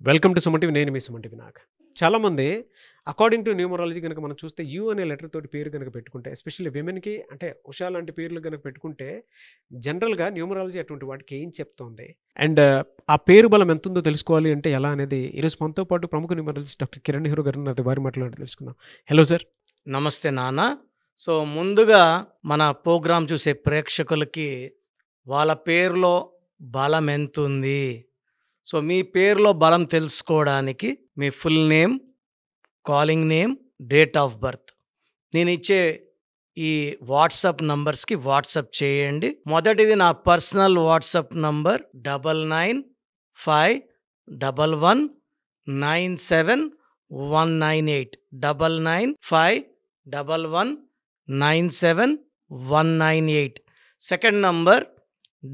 Welcome to Suman TV. నేను మీ Suman TV Nag. చాలామంది according to numerology కనుక మనం చూస్తే యూ అనే లెటర్ తోటి పేరు కనుక పెట్టుకుంటే, ఎస్పెషల్లీ విమెన్కి అంటే ఉషా లాంటి పేర్లు కనుక పెట్టుకుంటే జనరల్గా న్యూమరాలజీ అటువంటి వాటికి ఏం చెప్తోంది అండ్ ఆ పేరు బలం ఎంత ఉందో తెలుసుకోవాలి అంటే ఎలా అనేది ఈరోజు మనతో పాటు ప్రముఖ న్యూమరాలజిస్ట్ డాక్టర్ కిరణ్ నెహ్రూ గారు ఉన్నారు. వారి మాట్లాడి తెలుసుకుందాం. Hello sir. నమస్తే నాన్న. సో ముందుగా మన ప్రోగ్రాం చూసే ప్రేక్షకులకి వాళ్ళ పేరులో బలం ఎంతుంది, సో మీ పేరులో బలం తెలుసుకోవడానికి మీ full name, calling name, date of birth నేను ఇచ్చే ఈ వాట్సాప్ నంబర్స్కి వాట్సాప్ చేయండి. మొదటిది నా personal WhatsApp number 9951197198 9951197198. Second number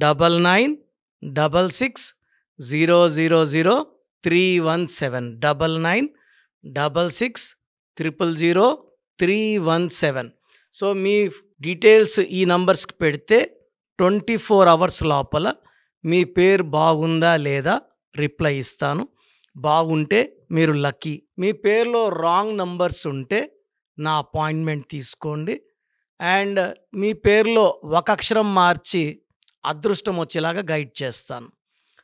9966000317 9966000317. So మీ డీటెయిల్స్ ఈ నంబర్స్కి పెడితే 24 అవర్స్ లోపల మీ పేరు బాగుందా లేదా రిప్లై ఇస్తాను. బాగుంటే మీరు లక్కీ. మీ పేరులో రాంగ్ నంబర్స్ ఉంటే నా అపాయింట్మెంట్ తీసుకోండి. అండ్ మీ పేరులో ఒక అక్షరం మార్చి అదృష్టం వచ్చేలాగా గైడ్ చేస్తాను.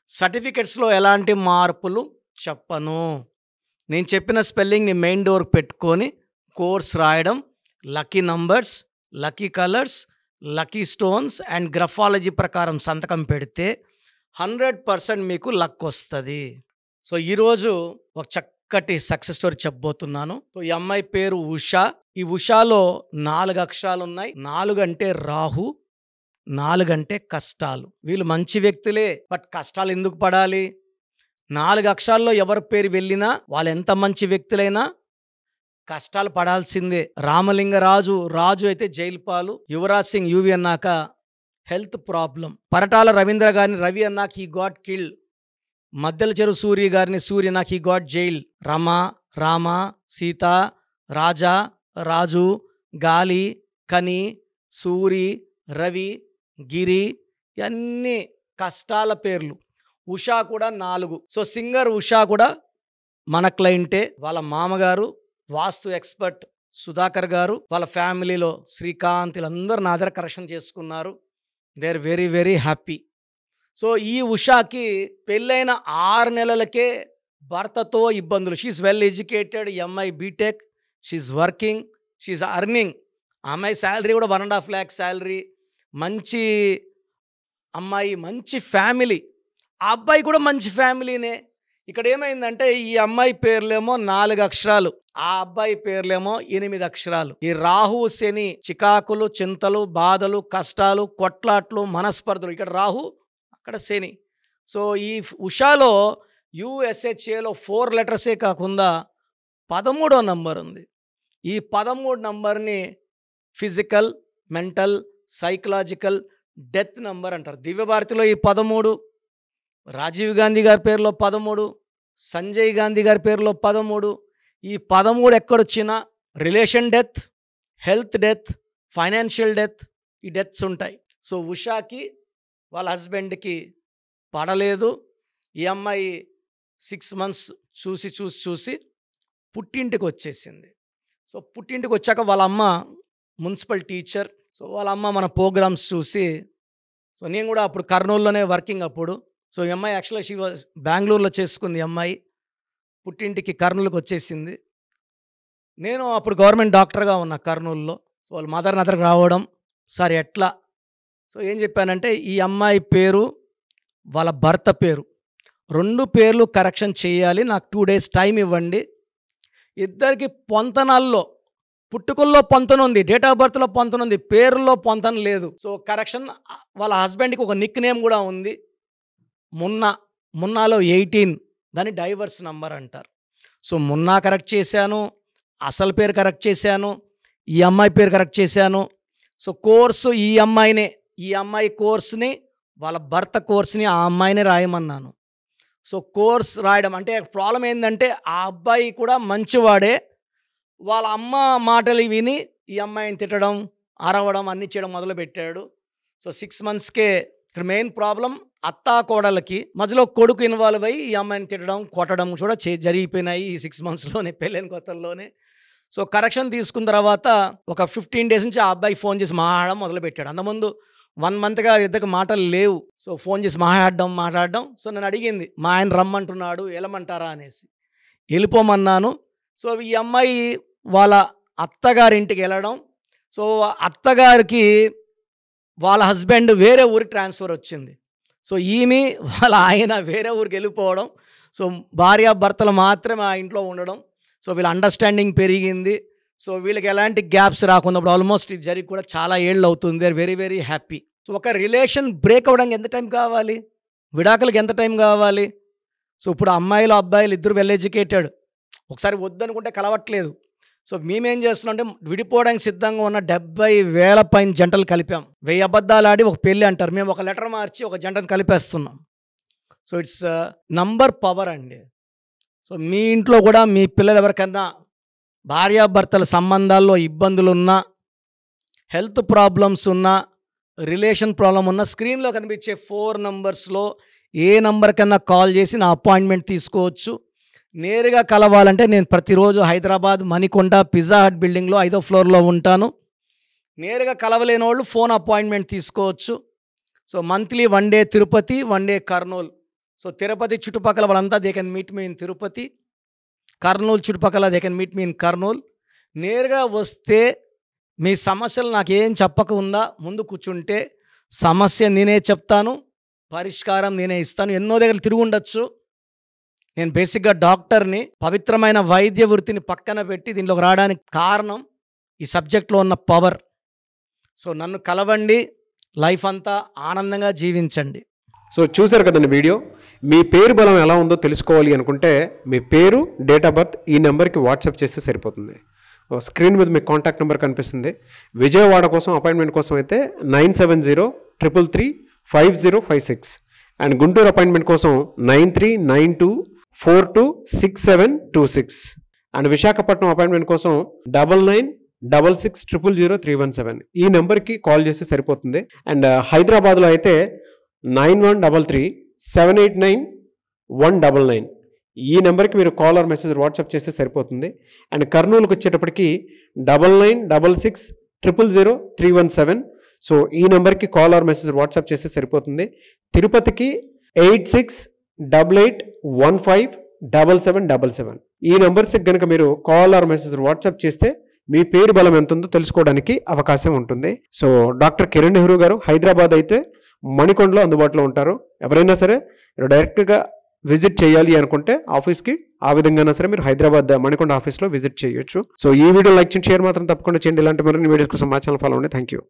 సర్టిఫికెట్స్లో ఎలాంటి మార్పులు చెప్పను. నేను చెప్పిన స్పెల్లింగ్ని మెయిన్ డోర్ పెట్టుకొని కోర్స్ రాయడం, lucky numbers, lucky colours, lucky stones and graphology ప్రకారం సంతకం పెడితే 100% మీకు లక్ వస్తుంది. సో ఈరోజు ఒక చక్కటి సక్సెస్ స్టోరీ చెప్పబోతున్నాను. సో ఈ అమ్మాయి పేరు ఉషా. ఈ ఉషాలో 4 అక్షరాలు ఉన్నాయి. 4 అంటే రాహు, 4 అంటే కష్టాలు. వీళ్ళు మంచి వ్యక్తులే, బట్ కష్టాలు ఎందుకు పడాలి? 4 అక్షరాల్లో ఎవరి పేరు వెళ్ళినా వాళ్ళు ఎంత మంచి వ్యక్తులైనా కష్టాలు పడాల్సిందే. రామలింగరాజు రాజు అయితే జైలు పాలు, యువరాజ్ సింగ్ యువి అన్నాక హెల్త్ ప్రాబ్లం, పరటాల రవీంద్ర గారిని రవి అన్నాక హీ గాట్ కిల్డ్, మద్దెల చెరు సూర్య గారిని సూర్య అన్నాక he got jail, Rama, Rama, Sita, Raja, Raju, Gali, Kani, Suri, Ravi, గిరి, ఇవన్నీ కష్టాల పేర్లు. ఉషా కూడా 4. సో సింగర్ ఉషా కూడా మన క్లయింటే. వాళ్ళ మామగారు వాస్తు ఎక్స్పర్ట్ సుధాకర్ గారు, వాళ్ళ ఫ్యామిలీలో శ్రీకాంత్, వీళ్ళందరూ నా దగ్గర కరెక్షన్ చేసుకున్నారు. They are very very happy. So ఈ ఉషాకి పెళ్ళైన 6 నెలలకే భర్తతో ఇబ్బందులు. షీఈ్ వెల్ ఎడ్యుకేటెడ్, ఎంఐ BTech, she's working, she's earning. అమ్మాయి శాలరీ కూడా 1.5 lakh శాలరీ. మంచి అమ్మాయి, మంచి ఫ్యామిలీ. ఆ అబ్బాయి కూడా మంచి ఫ్యామిలీనే. ఇక్కడ ఏమైందంటే ఈ అమ్మాయి పేర్లేమో 4 అక్షరాలు, ఆ అబ్బాయి పేర్లేమో 8 అక్షరాలు. ఈ రాహు శని చికాకులు, చింతలు, బాధలు, కష్టాలు, కొట్లాట్లు, మనస్పర్ధలు. ఇక్కడ రాహు, అక్కడ శని. సో ఈ ఉషాలో యుఎస్హెచ్ఏలో 4 లెటర్సే కాకుండా 13వ నంబర్ ఉంది. ఈ 13 నంబర్ని physical, mental, psychological death number అంటారు. దివ్యభారతిలో ఈ 13, రాజీవ్ గాంధీ గారి పేరులో 13, సంజయ్ గాంధీ గారి పేరులో 13. ఈ 13 ఎక్కడొచ్చినా relation death, health death, financial death, ఈ డెత్స్ ఉంటాయి. సో ఉషాకి వాళ్ళ హస్బెండ్కి పడలేదు. ఈ అమ్మాయి 6 months చూసి పుట్టింటికి వచ్చేసింది. సో పుట్టింటికి వచ్చాక వాళ్ళ అమ్మ మున్సిపల్ టీచర్. సో వాళ్ళ అమ్మ మన ప్రోగ్రామ్స్ చూసి, సో నేను కూడా అప్పుడు కర్నూలులోనే వర్కింగ్ అప్పుడు. సో ఈ అమ్మాయి యాక్చువల్గా షీ వాజ్ బెంగళూరులో చేసుకుంది. ఈ అమ్మాయి పుట్టింటికి కర్నూలుకి వచ్చేసింది. నేను అప్పుడు గవర్నమెంట్ డాక్టర్గా ఉన్నా కర్నూలులో. సో వాళ్ళ మదర్ నా దగ్గరకు రావడం, సార్ ఎట్లా? సో ఏం చెప్పానంటే ఈ అమ్మాయి పేరు వాళ్ళ భర్త పేరు 2 పేర్లు కరెక్షన్ చేయాలి, నాకు 2 days టైం ఇవ్వండి. ఇద్దరికి పొంతనాల్లో, పుట్టుకల్లో పొంతన ఉంది, డేట్ ఆఫ్ బర్త్లో పొంతన ఉంది, పేరులో పొంతన లేదు. So correction. వాళ్ళ హస్బెండ్కి ఒక నిక్ నేమ్ కూడా ఉంది, మున్నాలో 18, దాన్ని డైవర్స్ నంబర్ అంటారు. సో మున్నా కరెక్ట్ చేశాను, అసలు పేరు కరెక్ట్ చేశాను, ఈ అమ్మాయి పేరు కరెక్ట్ చేశాను. సో కోర్సు ఈ అమ్మాయినే, ఈ అమ్మాయి కోర్స్ని, వాళ్ళ భర్త కోర్స్ని ఆ అమ్మాయినే రాయమన్నాను. సో కోర్స్ రాయడం అంటే ప్రాబ్లం ఏంటంటే ఆ అబ్బాయి కూడా మంచివాడే, వాళ్ళ అమ్మ మాటలు విని ఈ అమ్మాయిని తిట్టడం, అరవడం, అన్నీ చేయడం మొదలుపెట్టాడు. సో 6 monthsకే ఇక్కడ మెయిన్ ప్రాబ్లం అత్తా కోడలకి మధ్యలో కొడుకు ఇన్వాల్వ్ అయ్యి ఈ అమ్మాయిని తిట్టడం కొట్టడం కూడా జరిగిపోయినాయి ఈ 6 monthsలోనే, పెళ్ళైన కొత్తల్లోనే. సో కరెక్షన్ తీసుకున్న తర్వాత ఒక 15 days నుంచి ఆ అబ్బాయి ఫోన్ చేసి మాట్లాడడం మొదలుపెట్టాడు. అంతకుముందు 1 monthగా ఇద్దరికి మాటలు లేవు. సో ఫోన్ చేసి మాట్లాడడం. సో నన్ను అడిగింది, మా ఆయన రమ్మంటున్నాడు వెళ్ళమంటారా అనేసి. వెళ్ళిపోమన్నాను. సో ఈ అమ్మాయి వాళ్ళ అత్తగారింటికి వెళ్ళడం. సో అత్తగారికి వాళ్ళ హస్బెండ్ వేరే ఊరికి ట్రాన్స్ఫర్ వచ్చింది. సో ఈమె వాళ్ళ ఆయన వేరే ఊరికి వెళ్ళిపోవడం. సో భార్యాభర్తలు మాత్రమే ఆ ఇంట్లో ఉండడం. సో వీళ్ళ అండర్స్టాండింగ్ పెరిగింది. సో వీళ్ళకి ఎలాంటి గ్యాప్స్ రాకుండా ఇప్పుడు ఆల్మోస్ట్ ఇది జరిగి కూడా చాలా ఏళ్ళు అవుతుంది. They are very very happy. So ఒక రిలేషన్ బ్రేక్ అవ్వడానికి ఎంత టైం కావాలి, విడాకులకి ఎంత టైం కావాలి? సో ఇప్పుడు అమ్మాయిలు అబ్బాయిలు ఇద్దరు వెల్ ఎడ్యుకేటెడ్, ఒకసారి వద్దనుకుంటే కలవట్లేదు. సో మేమేం చేస్తున్నాం అంటే విడిపోవడానికి సిద్ధంగా ఉన్న 70,000 పైన జంటలు కలిపాం. 1000 అబద్ధాలు ఆడి ఒక పెళ్ళి అంటారు, మేము ఒక లెటర్ మార్చి ఒక జంటను కలిపేస్తున్నాం. సో ఇట్స్ నంబర్ పవర్ అండి. సో మీ ఇంట్లో కూడా మీ పిల్లలు ఎవరికన్నా భార్యాభర్తల సంబంధాల్లో ఇబ్బందులు ఉన్నా, హెల్త్ ప్రాబ్లమ్స్ ఉన్నా, రిలేషన్ ప్రాబ్లం ఉన్నా, స్క్రీన్లో కనిపించే 4 numbers ఏ నంబర్ కన్నా కాల్ చేసి నా అపాయింట్మెంట్ తీసుకోవచ్చు. నేరుగా కలవాలంటే నేను ప్రతిరోజు హైదరాబాద్ మణికొండ పిజ్జా హట్ బిల్డింగ్లో 5వ floorలో ఉంటాను. నేరుగా కలవలేని వాళ్ళు ఫోన్ అపాయింట్మెంట్ తీసుకోవచ్చు. So monthly 1 day Tirupati, 1 day Kurnool. So Tirupati చుట్టుపక్కల వాళ్ళంతా they can meet me in Tirupati, Kurnool చుట్టుపక్కల they can meet me in Kurnool. నేరుగా వస్తే మీ సమస్యలు నాకేం చెప్పకుండా ముందు కూర్చుంటే సమస్య నేనే చెప్తాను, పరిష్కారం నేనే ఇస్తాను. ఎన్నో దగ్గర తిరిగి ఉండొచ్చు. నేను బేసిక్గా డాక్టర్ని, పవిత్రమైన వైద్య వృత్తిని పక్కన పెట్టి దీంట్లోకి రావడానికి కారణం ఈ సబ్జెక్ట్లో ఉన్న పవర్. సో నన్ను కలవండి, లైఫ్ అంతా ఆనందంగా జీవించండి. సో చూశారు కదండి వీడియో. మీ పేరు బలం ఎలా ఉందో తెలుసుకోవాలి అనుకుంటే మీ పేరు, డేట్ ఆఫ్ బర్త్ ఈ నెంబర్కి వాట్సాప్ చేస్తే సరిపోతుంది. స్క్రీన్ మీద మీకు కాంటాక్ట్ నెంబర్ కనిపిస్తుంది. విజయవాడ కోసం అపాయింట్మెంట్ కోసం అయితే 9703335056 అండ్ గుంటూరు అపాయింట్మెంట్ కోసం 9392426726 అండ్ విశాఖపట్నం అపాయింట్మెంట్ కోసం 9966000317 ఈ నెంబర్కి కాల్ చేస్తే సరిపోతుంది. అండ్ హైదరాబాద్లో అయితే 9133789199 ఈ నెంబర్కి మీరు కాల్ ఆర్ మెసేజ్ వాట్సాప్ చేస్తే సరిపోతుంది. అండ్ కర్నూలుకి వచ్చేటప్పటికి 9966000317 సో ఈ నెంబర్కి కాల్ ఆర్ మెసేజ్ వాట్సాప్ చేస్తే సరిపోతుంది. తిరుపతికి 8688157777 ఈ నెంబర్స్కి కనుక మీరు కాల్ ఆర్ మెసేజ్ వాట్సాప్ చేస్తే మీ పేరు బలం ఎంత ఉందో తెలుసుకోవడానికి అవకాశం ఉంటుంది. సో డాక్టర్ కిరణ్ నెహ్రూ గారు హైదరాబాద్ అయితే మణికొండలో అందుబాటులో ఉంటారు. ఎవరైనా సరే డైరెక్ట్గా విజిట్ చేయాలి అనుకుంటే ఆఫీస్కి ఆ విధంగా సరే మీరు హైదరాబాద్ మణికొండ ఆఫీస్లో విజిట్ చేయొచ్చు. సో ఈ వీడియో లైక్ చేయండి, షేర్ మాత్రం తప్పకుండా చేయండి. ఇలాంటి మరిన్ని వీడియోస్ కోసం మా ఛానల్ ఫాలో అవ్వండి. Thank you.